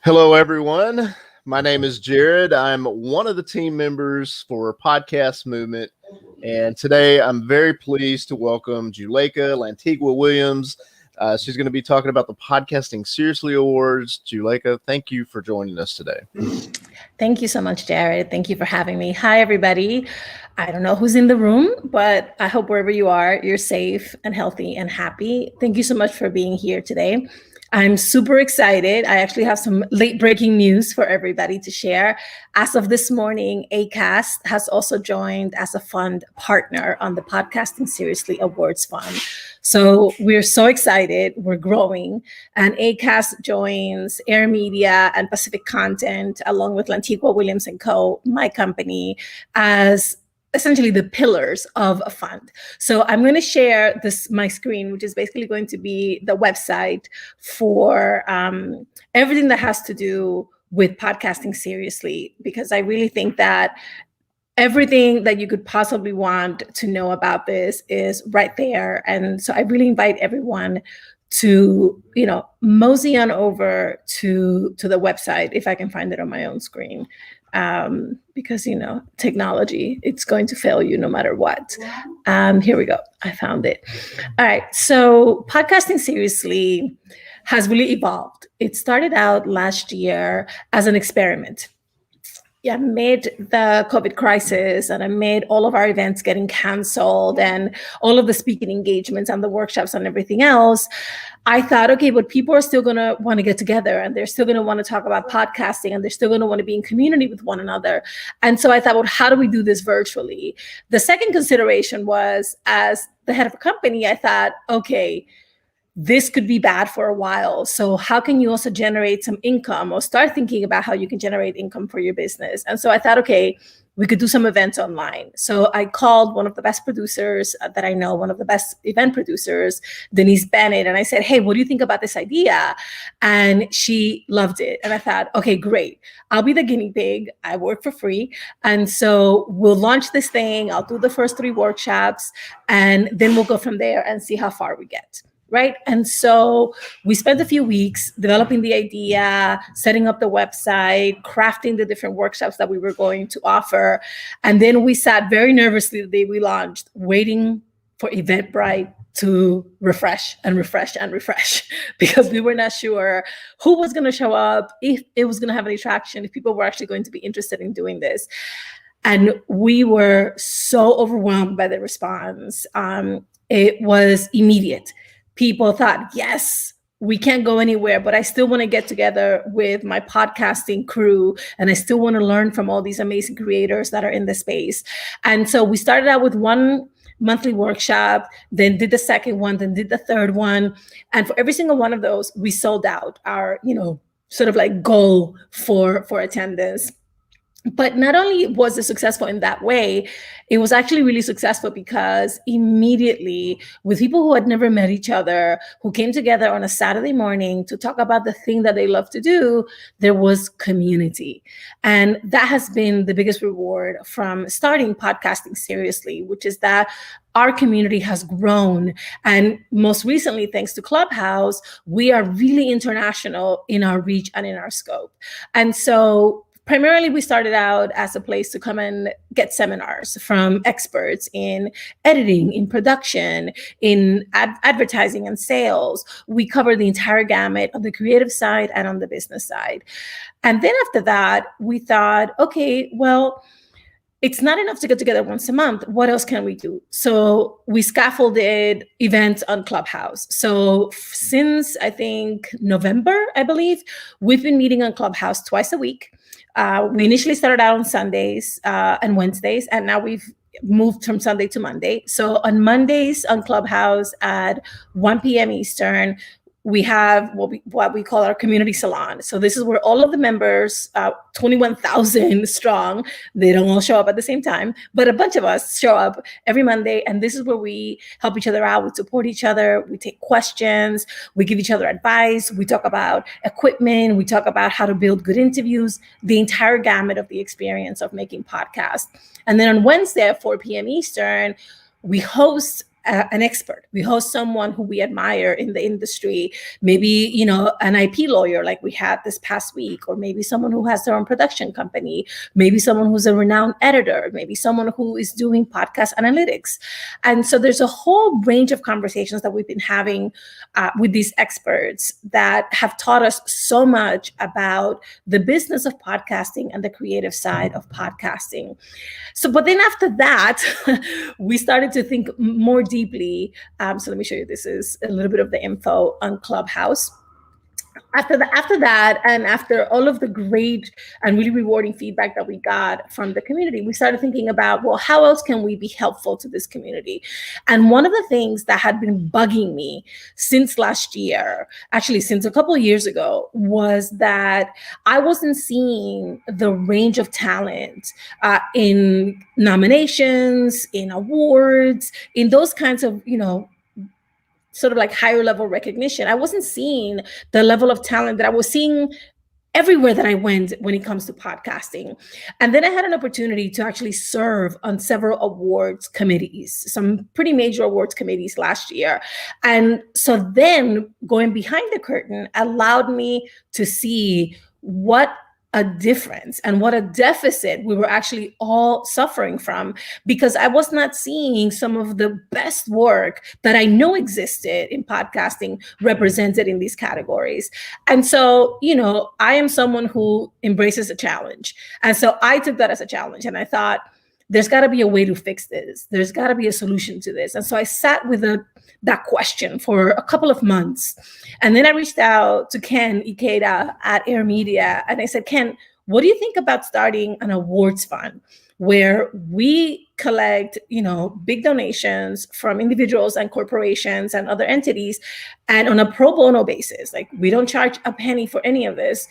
Hello, everyone. My name is Jared. I'm one of the team members for Podcast Movement. And today I'm very pleased to welcome Juleyka Lantigua Williams. She's going to be talking about the Podcasting Seriously Awards. Juleyka, thank you for joining us today. Thank you so much, Jared. Thank you for having me. Hi, everybody. I don't know who's in the room, but I hope wherever you are, you're safe and healthy and happy. Thank you so much for being here today. I'm super excited. I actually have some late breaking news for everybody to share. As of this morning, ACAST has also joined as a fund partner on the Podcasting Seriously Awards Fund. So we're so excited. We're growing. And ACAST joins Air Media and Pacific Content, along with Lantigua Williams & Co., my company, as essentially the pillars of a fund. So I'm going to share my screen, which is basically going to be the website for everything that has to do with podcasting seriously, because I really think that everything that you could possibly want to know about this is right there. And so I really invite everyone to, mosey on over to the website, if I can find it on my own screen. Because technology, it's going to fail you no matter what. Here we go. I found it. All right. So Podcasting Seriously has really evolved. It started out last year as an experiment. Amid the COVID crisis and amid all of our events getting canceled and all of the speaking engagements and the workshops and everything else, I thought, okay, but people are still going to want to get together and they're still going to want to talk about podcasting and they're still going to want to be in community with one another. And so I thought, well, how do we do this virtually? The second consideration was, as the head of a company, I thought, okay, this could be bad for a while. So how can you also generate some income or start thinking about how you can generate income for your business? And so I thought, okay, we could do some events online. So I called one of the best producers that I know, one of the best event producers, Denise Bennett. And I said, hey, what do you think about this idea? And she loved it. And I thought, okay, great. I'll be the guinea pig. I work for free. And so we'll launch this thing. I'll do the first 3 workshops and then we'll go from there and see how far we get. Right. And so we spent a few weeks developing the idea, setting up the website, crafting the different workshops that we were going to offer. And then we sat very nervously the day we launched, waiting for Eventbrite to refresh because we were not sure who was going to show up, if it was going to have any traction, if people were actually going to be interested in doing this. And we were so overwhelmed by the response. It was immediate. People thought, yes, we can't go anywhere, but I still want to get together with my podcasting crew and I still want to learn from all these amazing creators that are in the space. And so we started out with 1 monthly workshop, then did the second one, then did the third one. And for every single one of those, we sold out our, sort of like goal for attendance. But not only was it successful in that way, it was actually really successful because immediately, with people who had never met each other, who came together on a Saturday morning to talk about the thing that they love to do, there was community. And that has been the biggest reward from starting Podcasting Seriously, which is that our community has grown. And most recently, thanks to Clubhouse, we are really international in our reach and in our scope. And so primarily, we started out as a place to come and get seminars from experts in editing, in production, in advertising and sales. We cover the entire gamut on the creative side and on the business side. And then after that, we thought, okay, well, it's not enough to get together once a month. What else can we do? So we scaffolded events on Clubhouse. So since I think November, I believe, we've been meeting on Clubhouse twice a week. We initially started out on Sundays and Wednesdays, and now we've moved from Sunday to Monday. So on Mondays on Clubhouse at 1 p.m. Eastern, we have what we call our community salon. So this is where all of the members, 21,000 strong, they don't all show up at the same time, but a bunch of us show up every Monday. And this is where we help each other out. We support each other. We take questions. We give each other advice. We talk about equipment. We talk about how to build good interviews, the entire gamut of the experience of making podcasts. And then on Wednesday at 4 p.m. Eastern, we host an expert. We host someone who we admire in the industry, maybe, an IP lawyer like we had this past week, or maybe someone who has their own production company, maybe someone who's a renowned editor, maybe someone who is doing podcast analytics. And so there's a whole range of conversations that we've been having with these experts that have taught us so much about the business of podcasting and the creative side of podcasting. So, but then after that, we started to think more deeply. So let me show you, this is a little bit of the info on Clubhouse. After that, and after all of the great and really rewarding feedback that we got from the community, we started thinking about, well, how else can we be helpful to this community? And one of the things that had been bugging me since last year, actually since a couple of years ago, was that I wasn't seeing the range of talent in nominations, in awards, in those kinds of, sort of like higher level recognition. I wasn't seeing the level of talent that I was seeing everywhere that I went when it comes to podcasting. And then I had an opportunity to actually serve on several awards committees, some pretty major awards committees last year. And so then going behind the curtain allowed me to see what a difference and what a deficit we were actually all suffering from, because I was not seeing some of the best work that I know existed in podcasting represented in these categories. And so, I am someone who embraces a challenge. And so I took that as a challenge, and I thought, there's got to be a way to fix this. There's got to be a solution to this. And so I sat with that question for a couple of months. And then I reached out to Ken Ikeda at Air Media. And I said, Ken, what do you think about starting an awards fund where we collect, big donations from individuals and corporations and other entities, and on a pro bono basis, like we don't charge a penny for any of this,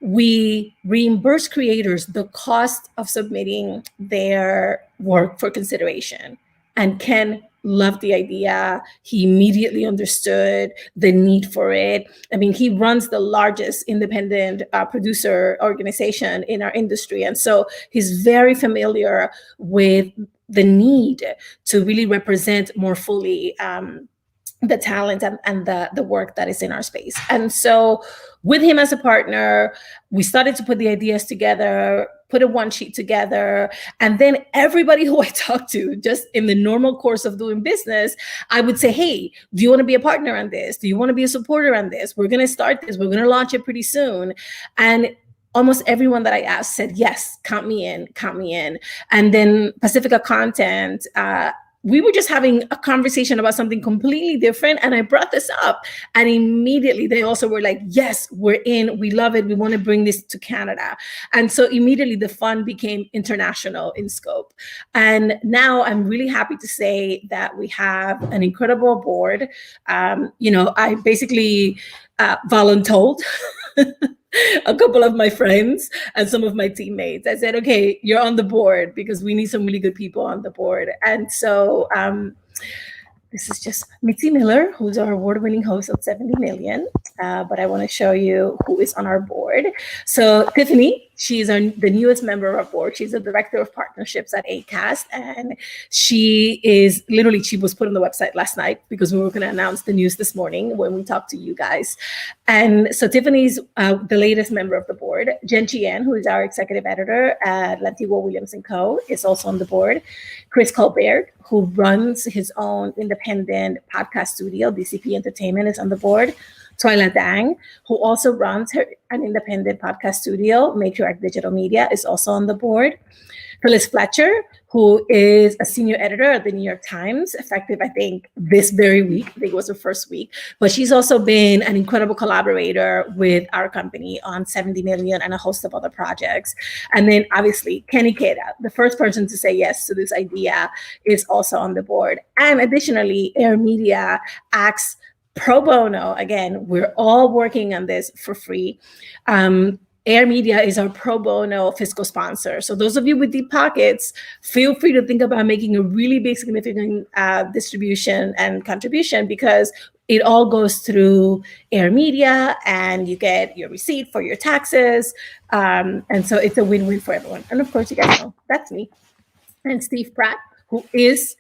we reimburse creators the cost of submitting their work for consideration. And Ken loved the idea. He immediately understood the need for it. I mean, he runs the largest independent producer organization in our industry. And so he's very familiar with the need to really represent more fully the talent and the work that is in our space. And so with him as a partner, we started to put the ideas together, put a one sheet together. And then everybody who I talked to, just in the normal course of doing business, I would say, hey, do you want to be a partner on this? Do you want to be a supporter on this? We're going to start this. We're going to launch it pretty soon. And almost everyone that I asked said, yes, count me in. And then Pacifica Content, we were just having a conversation about something completely different. And I brought this up, and immediately they also were like, yes, we're in, we love it. We want to bring this to Canada. And so immediately the fund became international in scope. And now I'm really happy to say that we have an incredible board. I basically voluntold a couple of my friends and some of my teammates. I said, okay, you're on the board because we need some really good people on the board. And so this is just Mitzi Miller, who's our award-winning host of 70 Million. But I want to show you who is on our board. So Tiffany, she's the newest member of our board. She's the director of partnerships at Acast. And she was put on the website last night because we were going to announce the news this morning when we talked to you guys. And so Tiffany's the latest member of the board. Jen Chien, who is our executive editor at Lantigua Williams & Co., is also on the board. Chris Colbert, who runs his own independent podcast studio, DCP Entertainment, is on the board. Twyla Dang, who also runs an independent podcast studio, Matriarch Digital Media, is also on the board. Phyllis Fletcher, who is a senior editor at the New York Times, effective, I think, this very week. I think it was her first week. But she's also been an incredible collaborator with our company on 70 Million and a host of other projects. And then, obviously, Ken Ikeda, the first person to say yes to this idea, is also on the board. And additionally, Air Media acts pro bono. Again, we're all working on this for free. Air Media is our pro bono fiscal sponsor. So those of you with deep pockets, feel free to think about making a really big, significant distribution and contribution, because it all goes through Air Media and you get your receipt for your taxes. And so it's a win-win for everyone. And of course, you guys know that's me. And Steve Pratt, who is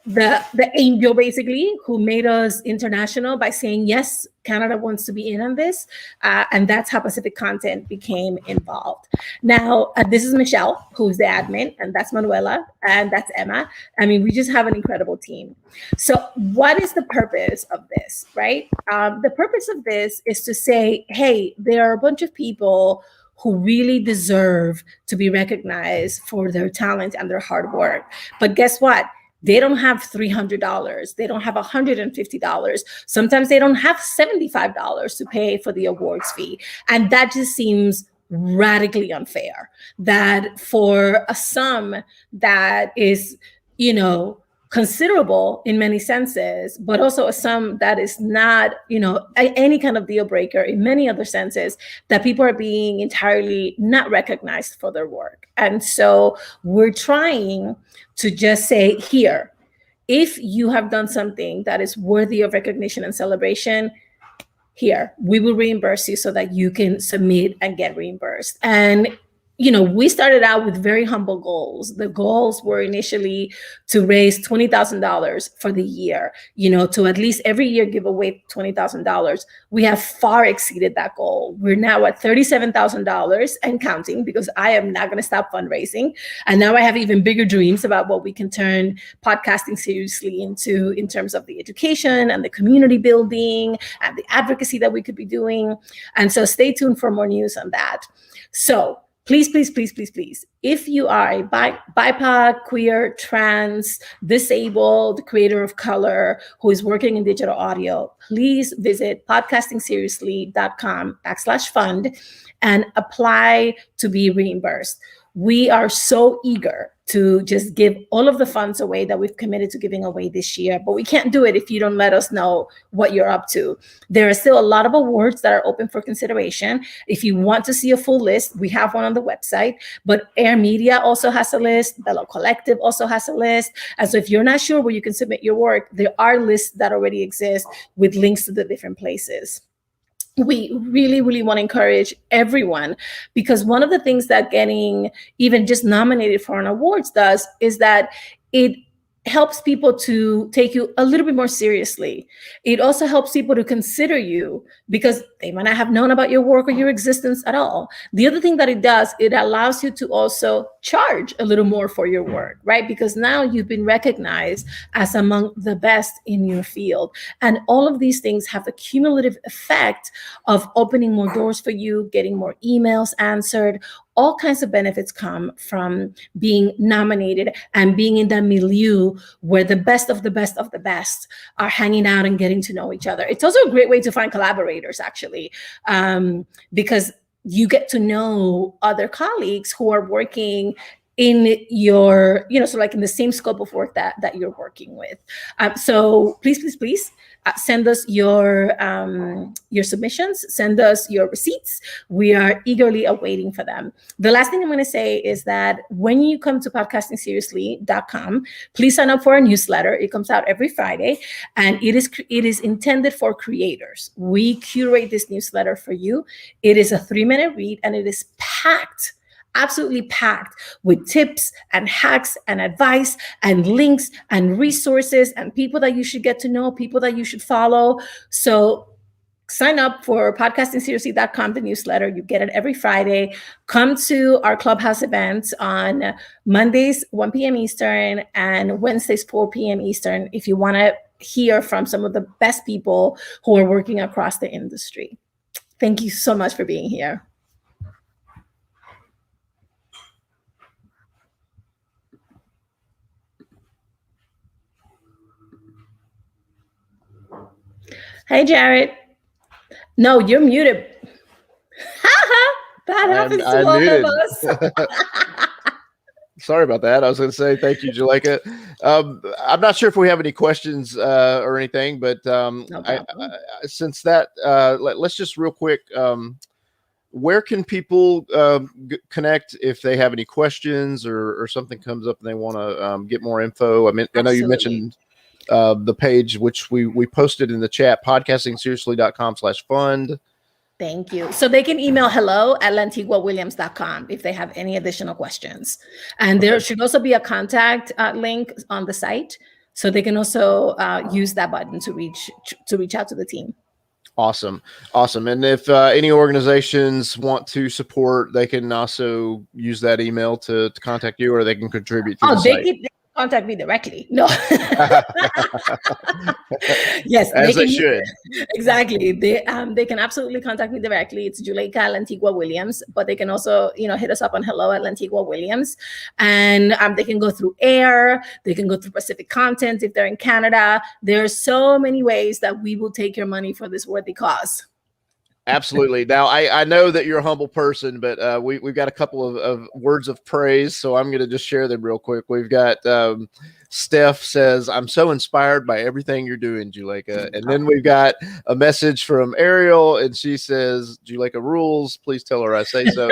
the angel basically who made us international by saying yes, Canada wants to be in on this, and that's how Pacific Content became involved. Now this is Michelle, who's the admin, and that's Manuela, and that's Emma. I mean, we just have an incredible team. So what is the purpose of this, right? The purpose of this is to say, hey, there are a bunch of people who really deserve to be recognized for their talent and their hard work. But guess what? They don't have $300. They don't have $150. Sometimes they don't have $75 to pay for the awards fee. And that just seems radically unfair, that for a sum that is, considerable in many senses, but also a sum that is not, any kind of deal breaker in many other senses, that people are being entirely not recognized for their work. And so we're trying to just say, here, if you have done something that is worthy of recognition and celebration, here, we will reimburse you so that you can submit and get reimbursed. And we started out with very humble goals. The goals were initially to raise $20,000 for the year, to at least every year give away $20,000. We have far exceeded that goal. We're now at $37,000 and counting, because I am not going to stop fundraising. And now I have even bigger dreams about what we can turn podcasting seriously into in terms of the education and the community building and the advocacy that we could be doing. And so stay tuned for more news on that. So please, please, please, please, please, if you are a BIPOC, queer, trans, disabled, creator of color who is working in digital audio, please visit podcastingseriously.com/fund and apply to be reimbursed. We are so eager to just give all of the funds away that we've committed to giving away this year, but we can't do it if you don't let us know what you're up to. There are still a lot of awards that are open for consideration. If you want to see a full list, we have one on the website, but Air Media also has a list, Bello Collective also has a list. And so if you're not sure where you can submit your work, there are lists that already exist with links to the different places. We really, really want to encourage everyone, because one of the things that getting even just nominated for an awards does is that it helps people to take you a little bit more seriously. It also helps people to consider you, because they might not have known about your work or your existence at all. The other thing that it does, it allows you to also charge a little more for your work, right? Because now you've been recognized as among the best in your field. And all of these things have the cumulative effect of opening more doors for you, getting more emails answered. All kinds of benefits come from being nominated and being in that milieu where the best of the best of the best are hanging out and getting to know each other. It's also a great way to find collaborators, actually, because you get to know other colleagues who are working in your, so like in the same scope of work that you're working with. So please, please, please send us your submissions, send us your receipts. We are eagerly awaiting for them. The last thing I'm going to say is that when you come to podcastingseriously.com, please sign up for our newsletter. It comes out every Friday, and it is intended for creators. We curate this newsletter for you. It is a 3-minute read, and it is packed, absolutely packed with tips and hacks and advice and links and resources and people that you should get to know, people that you should follow. So sign up for podcastingseriously.com, the newsletter. You get it every Friday. Come to our Clubhouse events on Mondays, 1 p.m. Eastern, and Wednesdays, 4 p.m. Eastern, if you want to hear from some of the best people who are working across the industry. Thank you so much for being here. Hey, Jared. No, you're muted. That happens to all of us. Sorry about that. I was going to say thank you, Juleka. I'm not sure if we have any questions or anything, but since that, let's just real quick. Where can people connect if they have any questions or something comes up and they want to get more info? I mean, I know you mentioned the page, which we posted in the chat, podcastingseriously.com/fund. Thank you. So they can email hello@lantiguawilliams.com if they have any additional questions. And there should also be a contact link on the site. So they can also use that button to reach out to the team. Awesome. And if any organizations want to support, they can also use that email to contact you, or they can contribute to the site. They can contact me directly. No. Yes, as they should. Exactly. They can absolutely contact me directly. It's Juleyka Lantigua Williams, but they can also, hit us up on hello@Lantigua Williams, and they can go through AIR. They can go through Pacific Content if they're in Canada. There are so many ways that we will take your money for this worthy cause. Absolutely. Now, I know that you're a humble person, but we've got a couple of words of praise, so I'm going to just share them real quick. We've got Steph says, "I'm so inspired by everything you're doing, Juleyka." And then we've got a message from Ariel, and she says, "Juleyka rules. Please tell her I say so."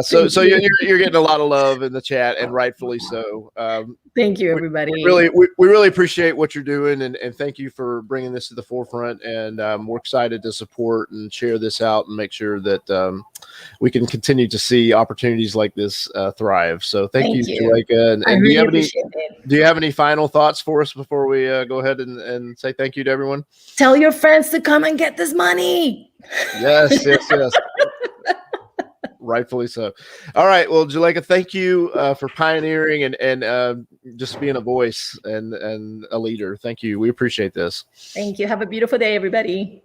So you're getting a lot of love in the chat, and rightfully so. Thank you, everybody. We really appreciate what you're doing, and thank you for bringing this to the forefront. And we're excited to support and share this out and make sure that we can continue to see opportunities like this thrive. So thank you, Juleyka. And really do you have any final thoughts for us before we go ahead and say thank you to everyone? Tell your friends to come and get this money. Yes. Rightfully so. All right. Well, Juleyka, thank you for pioneering and just being a voice and a leader. Thank you. We appreciate this. Thank you. Have a beautiful day, everybody.